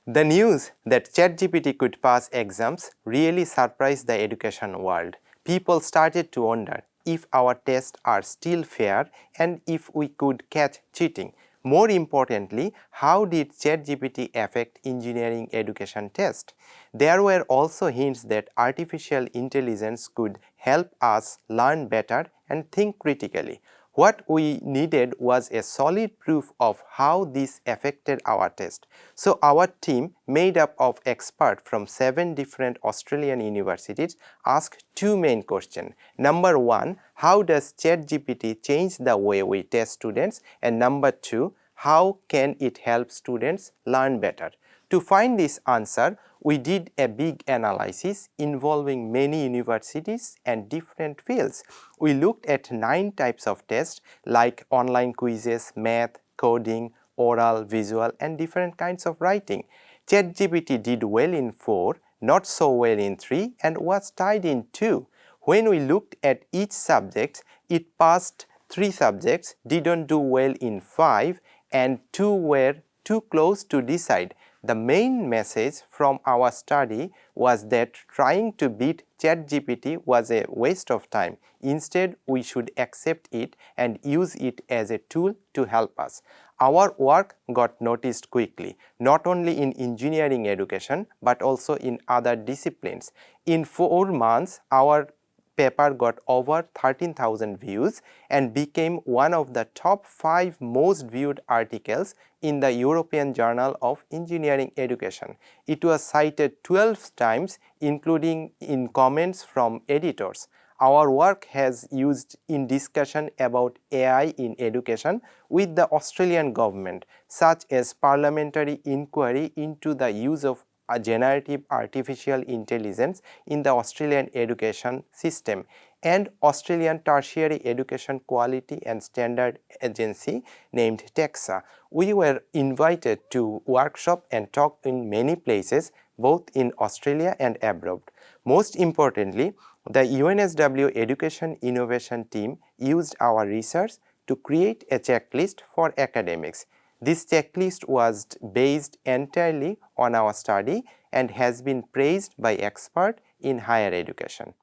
The news that ChatGPT could pass exams really surprised the education world. People started to wonder if our tests are still fair and if we could catch cheating. More importantly, how did ChatGPT affect engineering education tests? There were also hints that artificial intelligence could help us learn better and think critically. What we needed was a solid proof of how this affected our test. So our team, made up of experts from 7 different Australian universities, asked 2 main questions. Number 1, how does ChatGPT change the way we test students? And number 2, how can it help students learn better? To find this answer, we did a big analysis involving many universities and different fields. We looked at 9 types of tests like online quizzes, math, coding, oral, visual, and different kinds of writing. ChatGPT did well in 4, not so well in 3, and was tied in 2. When we looked at each subject, it passed 3 subjects, didn't do well in 5, and 2 were too close to decide. The main message from our study was that trying to beat ChatGPT was a waste of time. Instead, we should accept it and use it as a tool to help us. Our work got noticed quickly, not only in engineering education but also in other disciplines. In 4 months, our paper got over 13,000 views and became one of the top 5 most viewed articles in the European Journal of Engineering Education. It was cited 12 times, including in comments from editors. Our work has used in discussion about AI in education with the Australian government, such as parliamentary inquiry into the use of a generative artificial intelligence in the Australian education system, and Australian Tertiary Education Quality and Standard Agency named TEXA. We were invited to workshop and talk in many places, both in Australia and abroad. Most importantly, the UNSW Education Innovation Team used our research to create a checklist for academics. This checklist was based entirely on our study and has been praised by experts in higher education.